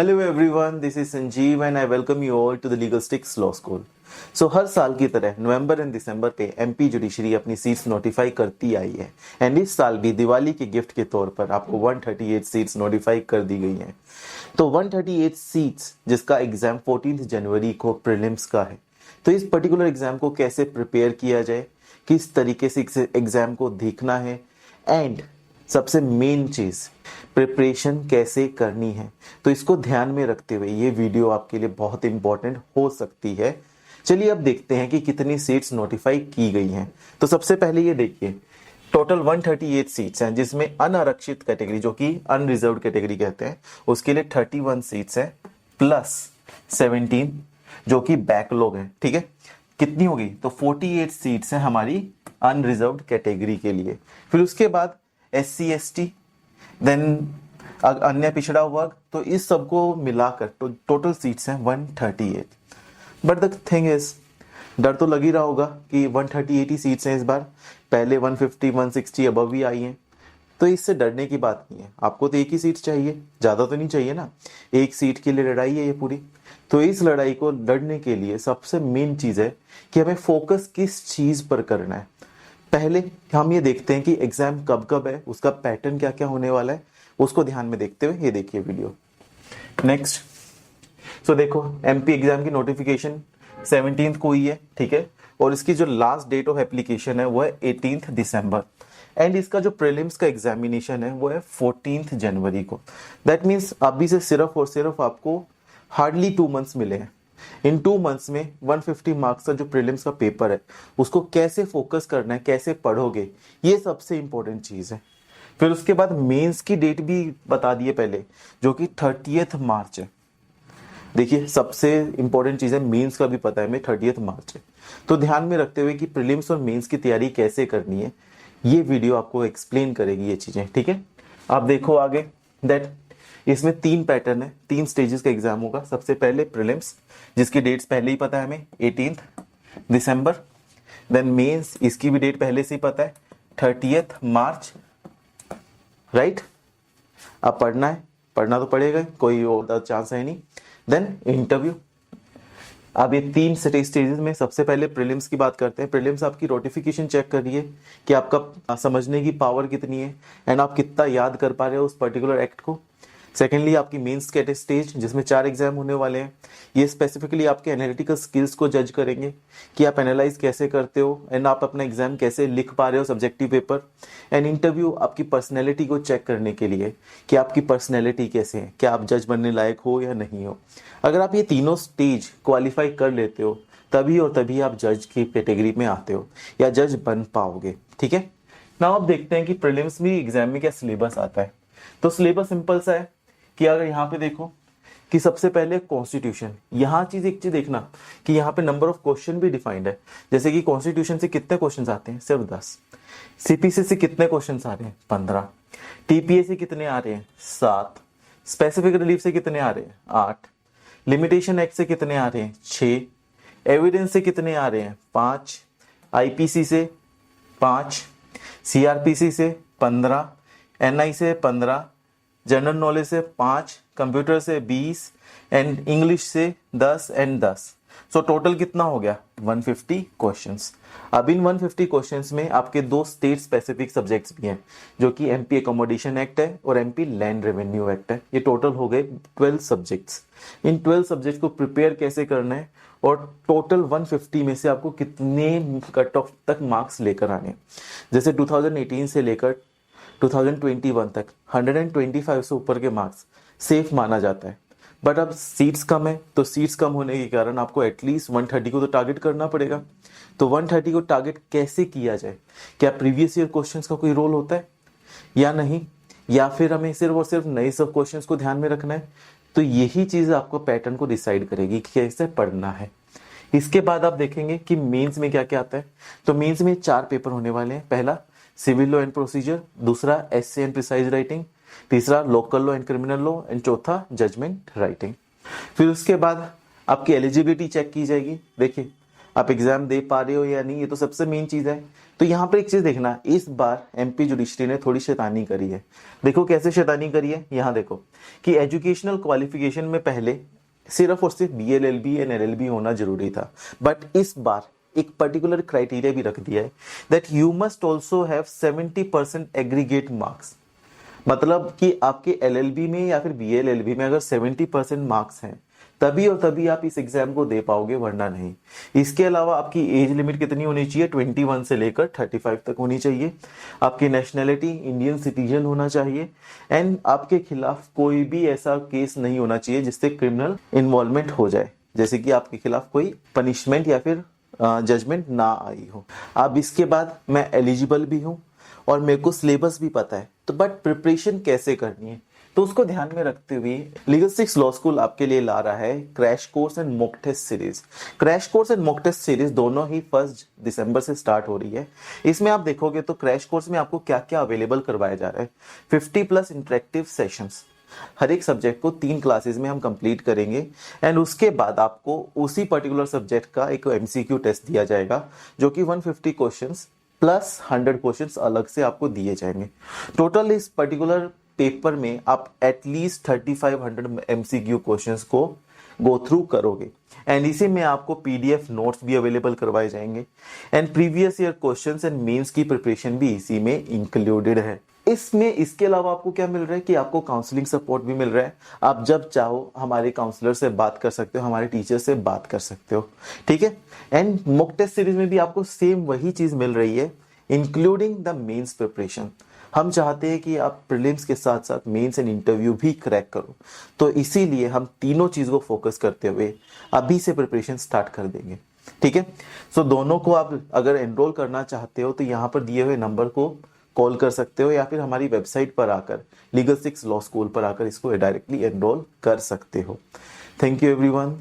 Hello everyone, this is Sanjeev and I welcome you all to the legal sticks law school. So हर साल की तरह November and December पे MP judiciary अपनी seats notify करती आई है एंड इस साल भी दिवाली के गिफ्ट के तौर पर आपको 138 सीट्स नोटिफाई कर दी गई हैं। तो 138 सीट्स जिसका एग्जाम 14 जनवरी को प्रीलिम्स का है। तो इस पर्टिकुलर एग्जाम को कैसे प्रिपेयर किया जाए, किस तरीके से इस एग्जाम को देखना है एंड सबसे मेन चीज प्रिपरेशन कैसे करनी है, तो इसको ध्यान में रखते हुए ये वीडियो आपके लिए बहुत इंपॉर्टेंट हो सकती है। चलिए अब देखते हैं कि कितनी सीट्स नोटिफाई की गई हैं। तो सबसे पहले ये देखिए, टोटल 138 सीट्स हैं जिसमें अनारक्षित कैटेगरी जो कि अनरिजर्व्ड कैटेगरी कहते हैं उसके लिए 31 सीट्स हैं प्लस 17 जो कि बैकलॉग है। ठीक है, कितनी होगी तो 48 सीट्स हैं हमारी अनरिजर्व्ड कैटेगरी के लिए। फिर उसके बाद SC ST देन अन्य पिछड़ा वर्ग, तो इस सबको मिलाकर टोटल सीट्स हैं 138। बट द थिंग इज, डर तो लग ही रहा होगा कि 138 ही सीट्स हैं इस बार, पहले 150 160 अबव भी आई हैं। तो इससे डरने की बात नहीं है, आपको तो एक ही सीट चाहिए, ज़्यादा तो नहीं चाहिए ना। एक सीट के लिए लड़ाई है ये पूरी। तो इस लड़ाई को लड़ने के लिए सबसे मेन चीज़ है कि हमें फोकस किस चीज़ पर करना है। पहले हम ये देखते हैं कि एग्जाम कब कब है, उसका पैटर्न क्या क्या होने वाला है, उसको ध्यान में देखते हुए ये देखिए वीडियो। नेक्स्ट, सो देखो एमपी एग्जाम की नोटिफिकेशन 17 को हुई है, ठीक है, और इसकी जो लास्ट डेट ऑफ एप्लीकेशन है वो है 18 दिसंबर एंड इसका जो प्रीलिम्स का एग्जामिनेशन है वो है 14 जनवरी को। दैट मीन्स अभी से सिर्फ और सिर्फ आपको हार्डली 2 मंथ्स मिले हैं। इन 2 मंथ्स में 150 मार्क्स का जो प्रीलिम्स का पेपर है उसको कैसे फोकस करना है, कैसे पढ़ोगे, ये सबसे इंपॉर्टेंट चीज़ है। फिर उसके बाद मेंस की डेट भी बता दिए पहले, जो कि 30 मार्च है। देखिए सबसे इंपॉर्टेंट चीज़ है, मेंस का भी पता है हमें 30 मार्च है। तो ध्यान में रखते हुए कि प्रीलिम्स और मेंस की तैयारी कैसे करनी है, ये वीडियो आपको एक्सप्लेन करेगी ये चीज़ें। ठीक है, आप देखो आगे दैट इसमें 3 पैटर्न है, 3 स्टेजेस का एग्जाम होगा। सबसे पहले प्रीलिम्स जिसकी डेट्स पहले ही पता है हमें 18 दिसंबर, देन मेंस इसकी भी डेट पहले से ही पता है 30 मार्च, राइट। अब पढ़ना है, पढ़ना तो पड़ेगा, कोई और चांस है नहीं। Then interview. अब ये 3 स्टेजेस में सबसे पहले प्रीलिम्स की बात करते हैं। प्रीलिम्स आपकी नोटिफिकेशन चेक करिए कि आपका समझने की पावर कितनी है एंड आप कितना याद कर पा रहे हो उस पर्टिकुलर एक्ट को। सेकेंडली आपकी मेंस के स्टेज जिसमें 4 एग्जाम होने वाले हैं, ये स्पेसिफिकली आपके एनालिटिकल स्किल्स को जज करेंगे कि आप एनालाइज कैसे करते हो एंड आप अपना एग्जाम कैसे लिख पा रहे हो सब्जेक्टिव पेपर। एंड इंटरव्यू आपकी पर्सनैलिटी को चेक करने के लिए कि आपकी पर्सनैलिटी कैसे है, क्या आप जज बनने लायक हो या नहीं हो। अगर आप ये तीनों स्टेज क्वालिफाई कर लेते हो तभी और तभी आप जज की कैटेगरी में आते हो या जज बन पाओगे। ठीक है, नाउ आप देखते हैं कि प्रीलिम्स भी एग्जाम में क्या सिलेबस आता है। तो सिलेबस सिंपल सा है कि अगर यहाँ पे देखो कि सबसे पहले कॉन्स्टिट्यूशन, यहाँ एक चीज देखना कि यहाँ पे नंबर ऑफ क्वेश्चन भी डिफाइंड है। जैसे कि कॉन्स्टिट्यूशन से कितने क्वेश्चन आते हैं, सिर्फ 10। सीपीसी से कितने क्वेश्चन आ रहे हैं, 15। टीपीए से कितने आ रहे हैं, 7। स्पेसिफिक रिलीफ से कितने आ रहे हैं, 8। लिमिटेशन एक्ट से कितने आ रहे हैं, 6। एविडेंस से कितने आ रहे हैं, 5। आईपीसी से 5, सीआरपीसी से 15, एनआई से 15, जनरल नॉलेज से 5, कंप्यूटर से 20 एंड इंग्लिश से 10 एंड 10। सो टोटल कितना हो गया, 150 क्वेश्चंस। अब इन 150 क्वेश्चंस में आपके 2 स्टेट स्पेसिफिक सब्जेक्ट्स भी हैं जो कि एमपी अकोमोडेशन एक्ट है और एमपी लैंड रेवेन्यू एक्ट है। ये टोटल हो गए 12 सब्जेक्ट्स। इन 12 सब्जेक्ट्स को प्रिपेयर कैसे करना है और टोटल 150 में से आपको कितने कट ऑफ तक मार्क्स लेकर आने हैं। जैसे 2018 से लेकर 2021 तक 125 से ऊपर के मार्क्स सेफ माना जाता है। बट अब सीट्स कम है, तो सीट्स कम होने के कारण आपको एटलीस्ट 130 को तो टारगेट करना पड़ेगा। तो 130 को टारगेट कैसे किया जाए, क्या प्रीवियस ईयर क्वेश्चंस का कोई रोल होता है या नहीं, या फिर हमें सिर्फ और सिर्फ नए सब क्वेश्चंस को ध्यान में रखना है। तो यही चीज आपको पैटर्न को डिसाइड करेगी कि कैसे पढ़ना है। इसके बाद आप देखेंगे कि मेंस में क्या क्या आता है। तो मेंस में 4 पेपर होने वाले हैं। पहला सिविल लॉ एंड प्रोसीजर, दूसरा एसे एंड प्रिसाइज राइटिंग, तीसरा local law and criminal law and चौथा जजमेंट राइटिंग। फिर उसके बाद आपकी एलिजिबिलिटी चेक की जाएगी। देखिए आप एग्जाम दे पा रहे हो या नहीं, ये तो सबसे मेन चीज है। तो यहाँ पर एक चीज देखना, इस बार एमपी जुडिशरी ने थोड़ी शैतानी करी है। देखो कैसे शैतानी करी है, यहाँ देखो कि एजुकेशनल क्वालिफिकेशन में पहले सिर्फ और सिर्फ बीएलएलबी एंड एलएलबी होना जरूरी था, बट इस बार एक पर्टिकुलर क्राइटेरिया भी रख दिया है that you must also have 70% aggregate marks. मतलब कि आपके एलएलबी में या फिर बीएलएलबी में अगर 70% मार्क्स हैं तभी और तभी आप इस एग्जाम को दे पाओगे, वरना नहीं। इसके अलावा आपकी एज लिमिट कितनी होनी चाहिए, 21 से लेकर 35 तक होनी चाहिए। आपकी नेशनैलिटी इंडियन सिटीजन होना चाहिए एंड आपके खिलाफ कोई भी ऐसा केस नहीं होना चाहिए जिससे क्रिमिनल इन्वॉल्वमेंट हो जाए, जैसे कि आपके खिलाफ कोई पनिशमेंट या फिर जजमेंट ना आई हो। अब इसके बाद मैं एलिजिबल भी हूँ और मेरे को सिलेबस भी पता है, तो बट प्रिपरेशन कैसे करनी है, तो उसको ध्यान में रखते हुए लीगल स्टिक्स लॉ स्कूल आपके लिए ला रहा है crash course and mock test series. Crash course and mock test series दोनों ही 1 दिसंबर से स्टार्ट हो रही है। इसमें आप देखोगे तो क्रैश कोर्स में आपको क्या क्या अवेलेबल करवाया जा रहा है। 50+ इंटरेक्टिव सेशंस, हर एक सब्जेक्ट को 3 क्लासेस में हम कंप्लीट करेंगे एंड उसके बाद आपको उसी पर्टिकुलर सब्जेक्ट का एक एमसीक्यू टेस्ट दिया जाएगा जो कि 150 क्वेश्चंस प्लस 100 क्वेश्चंस अलग से आपको दिए जाएंगे। टोटल इस पर्टिकुलर पेपर में आप एटलीस्ट 3500 एमसीक्यू क्वेश्चंस को गो थ्रू करोगे एंड इसी में आपको पीडीएफ नोट्स भी अवेलेबल करवाए जाएंगे and previous year questions and mains की प्रिपरेशन भी इसी में इंक्लूडेड है। इसमें इसके अलावा आपको क्या मिल रहा है कि आपको काउंसलिंग सपोर्ट भी मिल रहा है। आप जब चाहो हमारे काउंसलर से बात कर सकते हो, हमारे टीचर से बात कर सकते हो, ठीक है। एंड मॉक टेस्ट सीरीज में भी आपको सेम वही चीज मिल रही है, इंक्लूडिंग द मेंस प्रिपरेशन। हम चाहते हैं कि आप प्रीलिम्स के साथ साथ मेंस एंड इंटरव्यू भी क्रैक करो, तो इसीलिए हम तीनों चीज को फोकस करते हुए अभी से प्रिपरेशन स्टार्ट कर देंगे, ठीक है। सो दोनों को आप अगर एनरोल करना चाहते हो तो यहाँ पर दिए हुए नंबर को कॉल कर सकते हो या फिर हमारी वेबसाइट पर आकर लीगल स्टिक्स लॉ स्कूल पर आकर इसको डायरेक्टली एनरोल कर सकते हो। Thank you everyone.